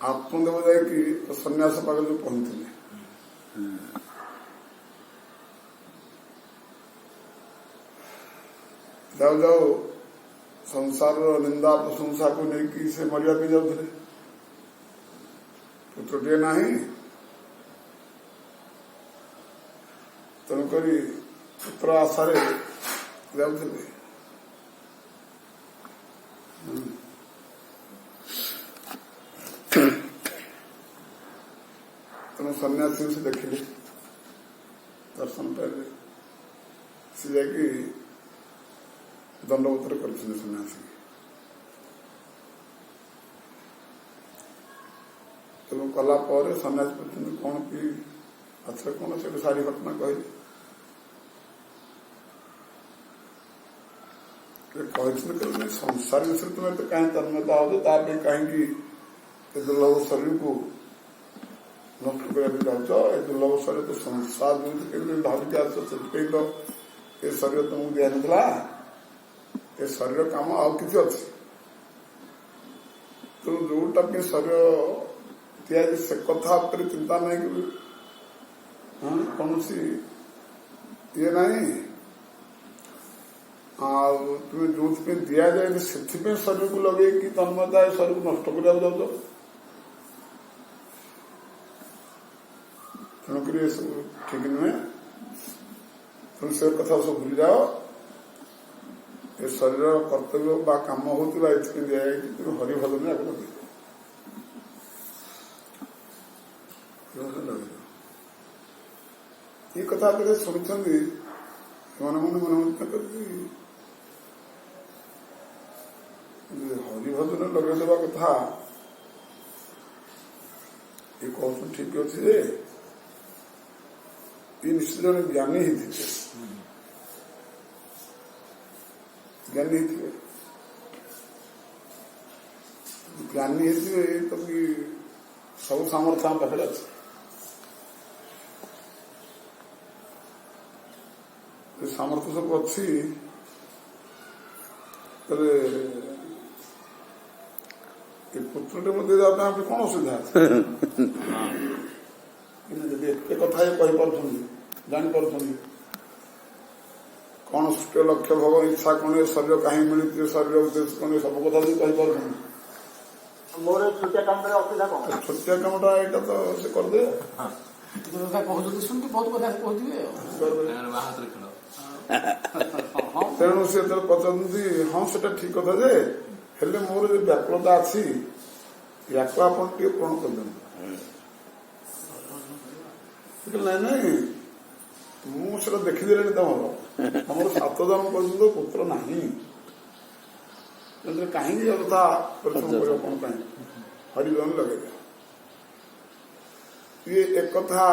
ଆତ୍ମଦେବ ଯାଇକି ସନ୍ନ୍ୟାସ ପାଖରେ ଯୋଉ ପହଞ୍ଚିଥିଲେ, ଯାଉ ଯାଉ ସଂସାରର ନିନ୍ଦା ପ୍ରଶଂସାକୁ ନେଇକି ସେ ମରିବାକୁ ଯାଉଥିଲେ। ପୁତ୍ରଟିଏ ନାହିଁ, ତେଣୁକରି ପୁତ୍ର ଆଶାରେ ଯାଉଥିଲେ। ତେଣୁ ସନ୍ନ୍ୟାସୀ ସେ ଦେଖିଲେ, ଦର୍ଶନ ପାଇଲେ, ସେ ଯାଇକି ଦଣ୍ଡବତରେ କରିଛନ୍ତି ସନ୍ନ୍ୟାସୀ। ତେଣୁ କଲା ପରେ ସନ୍ନ୍ୟାସୀ ପର୍ଯ୍ୟନ୍ତ କଣ କି ଆଛା କଣ ସେଠି ସାରି ଘଟଣା କହିଲେ କହିଛନ୍ତି, ସଂସାର ବିଷୟରେ ତୁମେ ଏତେ କାହିଁ ତନ୍ମୟତା ହଉଛ, ତା ପାଇଁ କାହିଁକି ଏ ଦୁର୍ଲଭ ଶରୀରକୁ ନଷ୍ଟ କରିବାକୁ ଯାଉଛ? ଏ ଦୁର୍ଲଭ ଶରୀର ତ ସଂସାର ଯେମିତି କେମିତି ଭାବିକି ଆସ, ସେଥିପାଇଁ ତ ଏ ଶରୀର ତମକୁ ଦିଆନଥିଲା। ଏ ଶରୀର କାମ ଆଉ କିଛି ଅଛି। ତେଣୁ ଯୋଉଟା ପାଇଁ ଶରୀର ଦିଆଯାଇଛି ସେ କଥା ଉପରେ ଚିନ୍ତା ନାହିଁ କି କୌଣସି ଇଏ ନାହିଁ। ଆଉ ତୁମେ ଯୋଉଥିପାଇଁ ଦିଆଯାଏ ସେଥିପାଇଁ ଶରୀରକୁ ଲଗେଇକି ତନ୍ମୟତା ଶରୀରକୁ ନଷ୍ଟ କରିବାକୁ ଯାଉଛ। ତେଣୁକରି ଏସବୁ ଠିକ ନୁହେଁ। ତେଣୁ ସେ କଥା ସବୁ ଭୁଲିଯାଅ। ଏ ଶରୀର କର୍ତ୍ତବ୍ୟ ବା କାମ ହଉଥିବା ଏଥିପାଇଁ ଦିଆଯାଇଛି, ତେଣୁ ହରିଭଜନରେ ଆଗ ଲଗେଇ ଏ କଥା କେତେ ଶୁଣିଛନ୍ତି ମନେ କରିକି ହରିଭଜନ ଲଗେଇଦେବା କଥା ଏ କହୁଛନ୍ତି ଠିକ ଅଛି ଯେ ଏ ନିଶ୍ଚିତ ଜଣେ ଜ୍ଞାନୀ ହେଇଥିବେ। ଜ୍ଞାନୀ ହେଇଥିବେ ତ କି ସବୁ ସାମର୍ଥ୍ୟ ଆମ ପାଖରେ ଅଛି। ସାମର୍ଥ୍ୟ ସବୁ ଅଛି, ତାହେଲେ ଏ ପୁତ୍ରଟେ ମଧ୍ୟ ଯାଉ ପାଇଁ କଣ ଅସୁବିଧା ଅଛି? ଯଦି ଏତେ କଥା କହିପାରୁଛନ୍ତି, ଜାଣିପାରୁଛନ୍ତି କଣ ସୃଷ୍ଟି ଲକ୍ଷ୍ୟ ଭଗବାନ ଇଚ୍ଛା କଣ, ଏ ଶରୀର କାହିଁକି ମିଳିଛି, ଶରୀର ଉଦ୍ଦେଶ୍ୟ କଣ, ସବୁ କଥା ଯଦି କହିପାରୁଛନ୍ତି, ମୋର ଛୋଟିଆ କାମରେ ଅସୁବିଧା କଣ? ଛୋଟିଆ କାମଟା ଏଇଟା ତ ସେ କରିଦେବେ। କଥା କହୁଛନ୍ତି ଶୁଣିକି ବହୁତ କଥା କହୁଥିବେ ଆଉ। ବାହାତରେ ଖେଳ ତେଣୁ ସେ ଯେତେବେଳେ ପଚାରୁଛନ୍ତି ହଁ ସେଟା ଠିକ କଥା ଯେ ହେଲେ ମୋର ଯୋଉ ବ୍ୟାକୁଳତା ଅଛି ୟାକୁ ଆପଣ ଟିକେ ପୂରଣ କରିଦିଅନ୍ତୁ। ନାଇଁ ନାଇଁ ମୁଁ ସେଟା ଦେଖିଦେଲିଣି ତମର 7 ଜଣ ପର୍ଯ୍ୟନ୍ତ ପୁତ୍ର ନାହିଁ, କାହିଁକି କଥା ପରିଶ୍ରମ କରିବ କଣ ପାଇଁ ହରିଜନ ଲଗେଇଦିଅ। ଇଏ ଏକଥା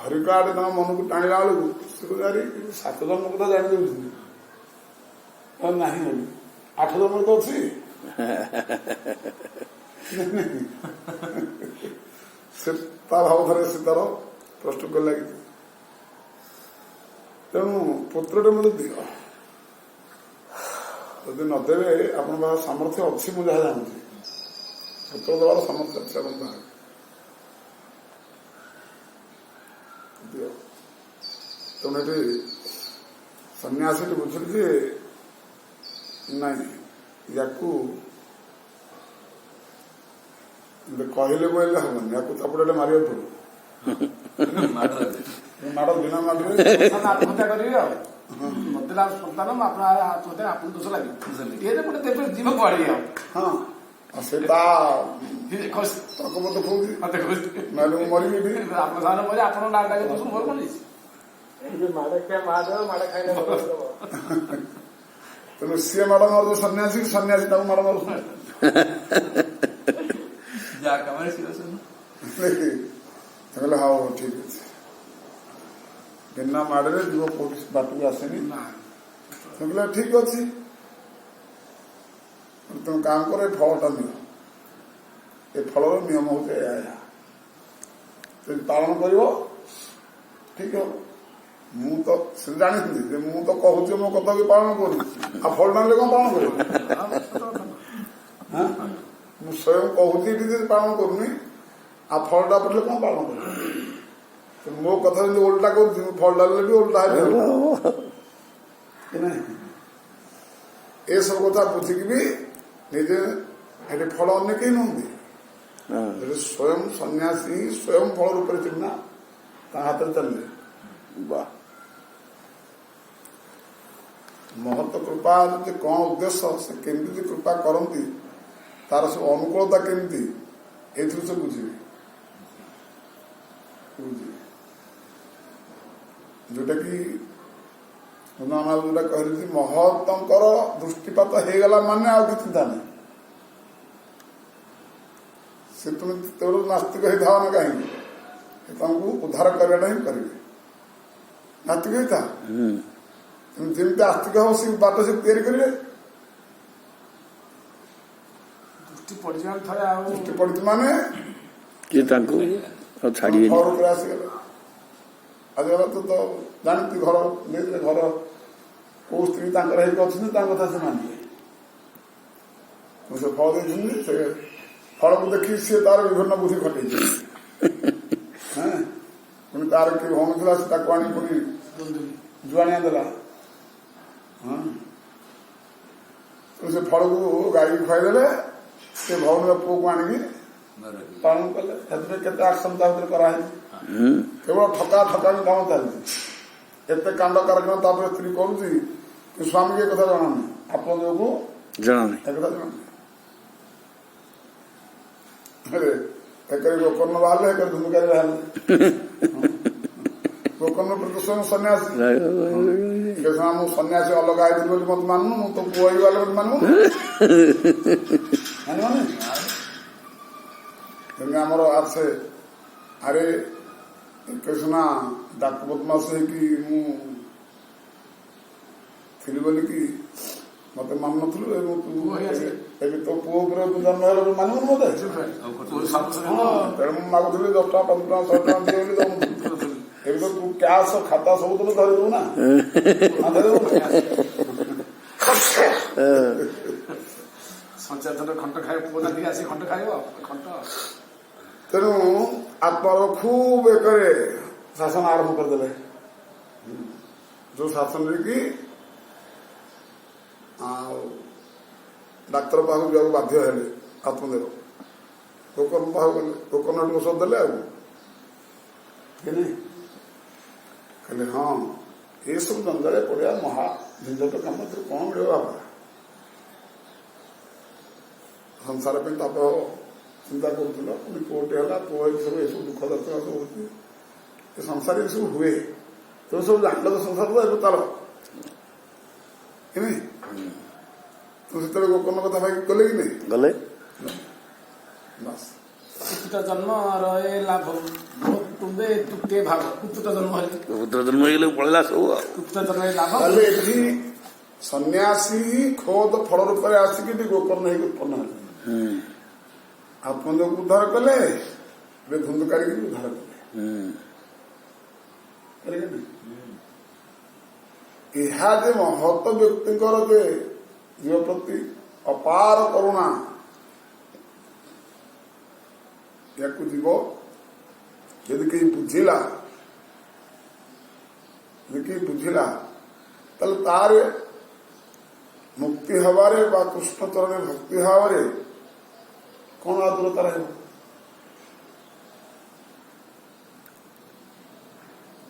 ହରିକାର୍ଡ ତାଙ୍କ ମନକୁ ଟାଣିଲା ବେଳକୁ ସେ କହିଲେ 7 ଜଣ କଥା ଜାଣି ଦଉଛନ୍ତି ନାହିଁ ବୋଲି 8 ଜଣ ତ ଅଛି। ସେ ତା ଭାବଧାରେ ସେ ତାର ପ୍ରସ୍ତୁତ କଲେ। ତେଣୁ ପୁତ୍ରଟେ ମୋତେ ଦିଅ, ଯଦି ନଦେବେ ଆପଣଙ୍କ ପାଖରେ ସାମର୍ଥ୍ୟ ଅଛି ମୁଁ ଯାହା ଜାଣୁଛି ପୁତ୍ର ଦେବାର ସାମର୍ଥ୍ୟ ଅଛି ଆପଣଙ୍କ ପାଖରେ ଦିଅ। ତେଣୁ ଏଠି ସନ୍ନ୍ୟାସୀଟି ବୁଝିଲି ଯେ ନାଇଁ ୟାକୁ କହିଲେ ବୋଇଲେ ହବନି, ୟାକୁ ଚାପୁଡ଼ାଟେ ମାରିବାକୁ ପଡିବ। ମାଡ଼ ବିନା ମାଡ଼ରେ ଆତ୍ମହତ୍ୟା କରିବି ଆଉ ମତେ ସନ୍ତାନ ଆତ୍ମହତ୍ୟା ଆପଣଙ୍କୁ ଦୋଷ ଲାଗିବ ଇଏ ଗୋଟେ ଦେବେ ଜୀବ ପଡେଇ ଆଉ ହଁ ସେ ତା ତର୍କ ମତେ କହୁଛି ନହେଲେ ମୁଁ ମରିବି ଏଠି। ଆପଣ ସାମନେ ମରି ଆପଣ ନାଁ ଡାକି ଦୋଷ ମୋର କଣ ହେଇଛି? ମାଡ଼ ଖିଆ ମା ଦେବ ମାଡ଼ ଖାଇଲେ ତେଣୁ ସିଏ ମାଡ଼ ମାରୁଛି ସନ୍ନ୍ୟାସୀ, ସନ୍ନ୍ୟାସୀ ତାକୁ ମାଡ଼ ମାରୁଛି। ଯାହା କାମରେ ସିଏ କହିଲେ ହଉ ଠିକ ଅଛି, ବିନା ମାଡ଼ରେ ଯିବ କୋଉଠି ବାଟକୁ ଆସେନି। କହିଲେ ଠିକ ଅଛି, ତମେ କାମ କର ଏ ଫଳଟା ନିଅ, ଏ ଫଳର ନିୟମ ହଉଛି ଏହା ଯଦି ପାଳନ କରିବ ଠିକ ହବ। ମୁଁ ତ ସେ ଜାଣିଥିଲି ଯେ ମୁଁ ତ କହୁଛି ମୋ କଥା ବି ପାଳନ କରୁଛି, ଆଉ ଫଳଟା ନେଲେ କଣ ପାଳନ କରିବ? ମୁଁ ସ୍ୱୟଂ କହୁଛି ଏଠି ଯଦି ପାଳନ କରୁନି ଆଉ ଫଳଟା ପଡ଼ିଲେ କଣ ପାଳନ କରିବ? ମୋ କଥା ଯଦି ଓଲଟା କରୁଛି ମୁଁ ଫଳଟା ନେଲେ ବି ଓଲଟା ହେଲେ ଏସବୁ କଥା ବୁଝିକି ବି ନିଜେ ଏଠି ଫଳ ଅନ୍ୟ କେହି ନୁହନ୍ତି। ସ୍ୱୟଂ ସନ୍ନ୍ୟାସୀ ସ୍ୱୟଂ ଫଳ ରୂପରେ ଚିହ୍ନା ତା ହାତରେ ଚାଲିଲେ ବା ମହତ କୃପା ଯେ କଣ ଉଦ୍ଦେଶ୍ୟ, ସେ କେମିତି କୃପା କରନ୍ତି, ତାର ସବୁ ଅନୁକୂଳତା କେମିତି, ଏଥିରୁ ସେ ବୁଝିବେ। ଯୋଉଟା କି ଯୋଉଟା କହିଲେ ମହତଙ୍କର ଦୃଷ୍ଟିପାତ ହେଇଗଲା ମାନେ ଆଉ କିଛି ଚିନ୍ତା ନାହିଁ। ସେ ତୁମେ ଯେତେବେଳେ ନାସ୍ତିକ ହେଇଥାଅ ନା କାହିଁକି ତମକୁ ଉଦ୍ଧାର କରିବାଟା ହିଁ କରିବେ। ନାସ୍ତିକ ହେଇଥା তুমি ଯେମିତି ଆସ୍ତିକ ହବ ସେ ବାଟ ସେ ତିଆରି କରିବେ। ଦୃଷ୍ଟି ପଡିଯିବା ଥରେ ଆଉ ଦୃଷ୍ଟି ପଡିଛି ମାନେ କିଏ ତାଙ୍କୁ ଛାଡ଼ିବେନି। ଘର ଉପରେ ଆସିଗଲେ ଆଜିଗଲା ତ ଜାଣିଛି ଘର ନେଇଥିଲେ ଘର କୋଉ ସ୍ତ୍ରୀ ତାଙ୍କର ହେଇକି ଅଛନ୍ତି ତାଙ୍କ କଥା ସେ ମାନିବେ। ସେ ଫଳ ଦେଇଛନ୍ତି, ସେ ଫଳକୁ ଦେଖି ସିଏ ତାର ବିଭିନ୍ନ ବୁଦ୍ଧି ଘଟେଇଛି। ପୁଣି ତାର କିଏ ଭଉଣୀ ଥିଲା ସେ ତାକୁ ଆଣି ପୁଣି ଜୁଆଣିଆ ଦେଲା। ସେ ଫଳକୁ ଗାଈକି ଖୁଆଇଦେଲେ, ସେ ଭଉଣୀର ପୁଅକୁ ଆଣିକି ପାଳନ କଲେ। ସେଥିରେ କେତେ ଆକ୍ସନ ତା ଭିତରେ କରାହେଇଛି। କେବଳ ଠକାମି କାମ ଚାଲିଛି। ଏତେ କାଣ୍ଡ କାରଖାନା ତାପରେ ସ୍ତ୍ରୀ କରୁଛି କି ସ୍ୱାମୀକି ଏ କଥା ଜଣାନି, ଆପଣ ଯୋଗୁ ଜଣାନି ଏ କଥା ଜଣାନି। ଏକରେ ଗୋକର୍ଣ୍ଣ ବାହାରିଲେ, ଏକରେ ଧୁମୁକାରୀ ବାହାରିଲେ। ଗୋକର୍ଣ୍ଣ ପ୍ରତି ସ୍ୱୟଂ ସନ୍ନ୍ୟାସୀ, ମୁଁ ସନ୍ନ୍ୟାସୀ ଅଲଗା ହେଇଥିଲି ବୋଲି ମତେ ମାନୁନୁ, ମୁଁ ତ ପୁଅ ହେଇଗଲେ ବୋଲି ମାନୁନି। ଯେମିତି ଆମର ଆସେ ଆରେ କୃଷ୍ଣ ଡାକ ବଦମାସ ହେଇକି ମୁଁ ଥିଲି ବୋଲିକି ମତେ ମାନୁନଥିଲୁ, ଏବଂ ତୁ ଏବେ ତୋ ପୁଅ ଉପରେ ଜନ୍ମ ହେଲା ବୋଲି ମାନିବୁନି ମତେ। ତେଣୁ ମୁଁ ମାଗୁଥିଲି 10 ଟଙ୍କା 15 ଟଙ୍କା 100 ଟଙ୍କା ଦିଏ ବୋଲି ଦଉନଥିଲି। ଏବେ ତ ତୁ କ୍ୟାସ୍ ଖାତା ସବୁ ତୁ ଧରିଦେବୁ ନା, ସଞ୍ଚାର ଖଣ୍ଡ ଖାଇବ, ପୁଅ ନାତିକି ଆସି ଖଣ୍ଡ ଖାଇବ ଖଣ୍ଡ। ତେଣୁ ଆତ୍ମାର ଖୁବ ଏକରେ ଶାସନ ଆରମ୍ଭ କରିଦେଲେ। ଯୋଉ ଶାସନରେ କି ଆଉ ଡାକ୍ତର ପାଖକୁ ଯିବାକୁ ବାଧ୍ୟ ହେଲେ ଆତ୍ମଦେବ। ଗୋକର୍ଣ୍ଣ ପାଖକୁ ଗଲେ, ଗୋକର୍ଣ୍ଣ ଔଷଧ ଦେଲେ ଆଉ କହିଲେ ହଁ ये सब जंजाले पड़ा महा झंझट काम कौन मिले बाबा संसार पे ताप चिंता करुल पुणी पुटे है पुआ सब ये सब दुख दर्शक सब होती संसार ये सब हुए तो सब जान तो संसार तो तार तो से गोकर्ण कथा भाई गले कि नहीं गले बस कुकुट जन्म रहे लाभ तुम्बे तुटे भाग कुकुट जन्म है पुत्र जन्म ହେଇଗଲେ ପଳେଇଲା ସବୁ ଆଉ कुकुट जन्म लाभ ତାହେଲେ ଏଠି ସନ୍ନ୍ୟାସୀ ଖୋଦ ଫଳ ରୂପରେ ଆସିକି ଗୋକର୍ଣ୍ଣ ହେଇକି ଉତ୍ପନ୍ନ ହେଲେ ଆତ୍ମଜକୁ ଉଦ୍ଧାର କଲେ ଏବେ ଧୁନ୍ଦୁକାରୀକି ଉଦ୍ଧାର କଲେ ଏହା ଯେ ମହତ ବ୍ୟକ୍ତିଙ୍କର ଯେ ଜୀବ ପ୍ରତି ଅପାର କରୁଣା ୟାକୁ ଯିବ ଯଦି କେହି ବୁଝିଲା ତାହେଲେ ତାର ମୁକ୍ତି ହବାରେ ବା କୃଷ୍ଣ ଚରଣରେ ଭକ୍ତି ଭାବରେ କଣ ଆଦୁରତା ରହିବ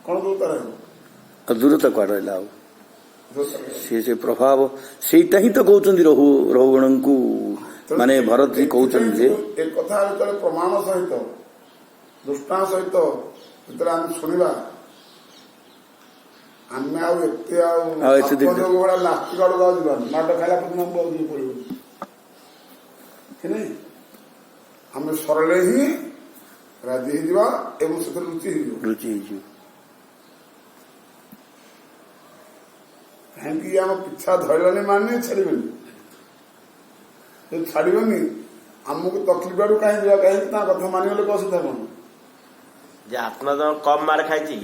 କଣ ଦୂରତା ରହିବ ଦୂରତା କୁଆଡେ ରହିଲା ଆଉ ସେ ପ୍ରଭାବ ସେଇଟା ହିଁ ତ କହୁଛନ୍ତି ରହୁଗଣଙ୍କୁ ମାନେ ଭରତ ଜି କହୁଛନ୍ତି ଯେ ଏ କଥା ଯେତେବେଳେ ପ୍ରମାଣ ସହିତ ଦୃଷ୍ଟାନ୍ତ ସହିତ ଯେତେବେଳେ ଆମେ ଶୁଣିବା ଆମେ ଆଉ ଏତେ ଭଳିଆ ନାସ୍ତିକ ଆଡକୁ ଆଉ ଯିବାନି ମାଡ ଖାଇଲା ପର୍ଯ୍ୟନ୍ତ ଆମକୁ ଆଉ ଯିଏ ପଡିବ କି ନାହିଁ ଆମେ ସରଳେ ହିଁ ରାଜି ହେଇଯିବା ଏବଂ ସେଥିରେ ରୁଚି ହେଇଯିବ କାହିଁକି ଆମ ପିଛା ଧରିଲାନି ମାନେ ଛାଡିବେନି ଯଦି ଛାଡିବେନି ଆମକୁ ତକଲିଫ ଆଡୁ କାହିଁକି ଯିବା କାହିଁକି ତା କଥା ମାନିଗଲେ ଅସୁବିଧା କଣ ଯେ ଆତ୍ମା ଜଣ କମ୍ ମାର ଖାଇଛି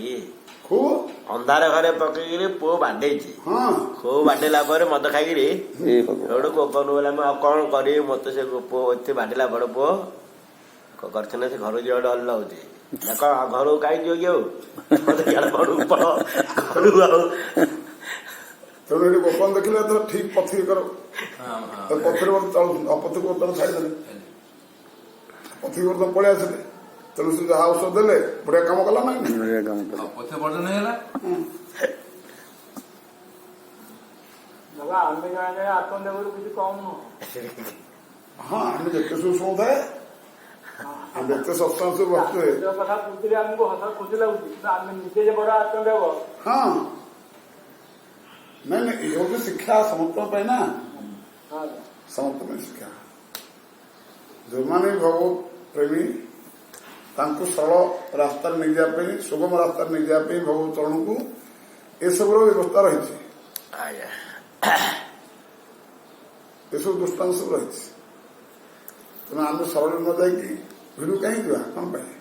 ଖୁବ ଅନ୍ଧାର ଘରେ ପକେଇକିରି ପୁଅ ବାଡେଇଛି ହଁ ପୁଅ ବାଡେଇଲା ପରେ ମଦ ଖାଇକିରି ଏଇଠୁ ଗୋପନ ବୋଲେ ମୁଁ ଆଉ କଣ କରିବି ମତେ ସେ ପୁଅ ଏତେ ବାଡିଲା ବଡ ପୁଅ କରିଥିଲେ ସେ ଘରକୁ ଯିବା ଡର ଲାଗୁଛି ଦେଖ ଘରକୁ କାହିଁ ଯିବ କି ଆଉ ଘରକୁ ପଳ ଘରକୁ ଆଉ ତେଣୁ ଏଠି ଗୋପନ ଦେଖିଲେ ତ ଠିକ ପଥି କର ପଥରେ ଚାଲୁଛନ୍ତି ଅପଥକୁ ବର୍ତ୍ତମାନ ଛାଡ଼ିଦେଲେ ପଥି ବର୍ତ୍ତମାନ ପଳେଇ ଆସିଲେ ତେଣୁ ସେ ଯାହା ଔଷଧ ଦେଲେ ବଢିଆ କାମ କଲା ନା ପଥେ ବର୍ଜନ ହେଇଗଲା ବାବା ଆମେ ଜଣେ ଆତ୍ମଦେବରୁ କିଛି କମ ନୁହଁ ହଁ ଆମେ ଯେତେ ସବୁ ଶୁଣୁଥାଏ ଆମେ ଯେତେ ସତ୍ସଙ୍ଗ ସବୁ ବସୁଥାଏ କଥା ବୁଝିଲେ ଆମକୁ ହସ ଖୁସି ଲାଗୁଛି କିନ୍ତୁ ଆମେ ନିଜେ ଯେ ବଡ ଆତ୍ମଦେବ ହଁ ନାଇଁ ନାଇଁ ଏ ହଉଛି ଶିକ୍ଷା ସମସ୍ତଙ୍କ ପାଇଁ ନା ସମସ୍ତଙ୍କ ପାଇଁ ଶିକ୍ଷା ଯୋଉମାନେ ଭଗବତ ପ୍ରେମୀ ତାଙ୍କୁ ସରଳ ରାସ୍ତାରେ ନେଇଯିବା ପାଇଁ ସୁଗମ ରାସ୍ତାରେ ନେଇଯିବା ପାଇଁ ଭଗବତ ଚରଣକୁ ଏସବୁର ବ୍ୟବସ୍ଥା ରହିଛି ଏସବୁ ଦୃଷ୍ଟାନ୍ତ ସବୁ ରହିଛି ତେଣୁ ଆମେ ସରଳ ନ ଯାଇକି ଭିଡୁ କାହିଁକି ଯିବା କଣ ପାଇଁ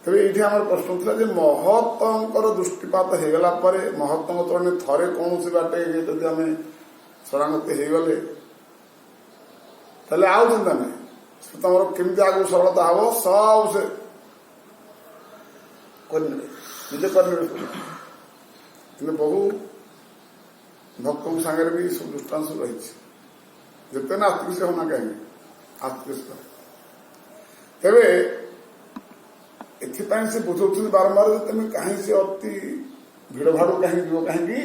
ତେବେ ଏଇଠି ଆମର ପ୍ରଶ୍ନ ଥିଲା ଯେ ମହତଙ୍କର ଦୃଷ୍ଟିପାତ ହେଇଗଲା ପରେ ମହତଙ୍କ ଚରଣରେ ଥରେ କୌଣସି ବାଟେ ଯଦି ଆମେ ଶରଣାଗତି ହେଇଗଲେ ତାହେଲେ ଆଉ ଚିନ୍ତା ନାହିଁ ସେ ତମର କେମିତି ଆଗକୁ ସରଳତା ହବ ସବୁ ସେ କରିନେବେ ନିଜେ କରିନେବେ କିନ୍ତୁ ବହୁ ଭକ୍ତଙ୍କ ସାଙ୍ଗରେ ବି ସବୁ ଦୃଷ୍ଟାନ୍ତ ସବୁ ରହିଛି ଯେତେ ନାସ୍ତିକ ସେ ହଉନା କାହିଁକି ଆସ୍ତିକ ତେବେ ଏଥିପାଇଁ ସେ ବୁଝଉଛନ୍ତି ବାରମ୍ବାର ଯେ ତମେ କାହିଁକି ସେ ଅତି ଭିଡ ଭାଡ କାହିଁକି ଯିବ କାହିଁକି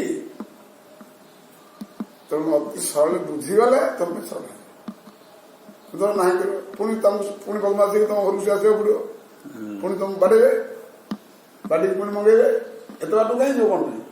ତେଣୁ ଅତି ସରଳ ବୁଝିଗଲେ ତମେ ସରଳ ଧର ନାହିଁ କରିବ ପୁଣି ପୁଣି ବଦମାସ ହେଇକି ତମ ଘରକୁ ଆସିବାକୁ ପଡିବ ପୁଣି ତମକୁ ବାଡେଇବେ ବାଡେଇକି ପୁଣି ମଗେଇବେ ଏତେ ବାଟ କାହିଁ ଯିବ କଣ ପାଇଁ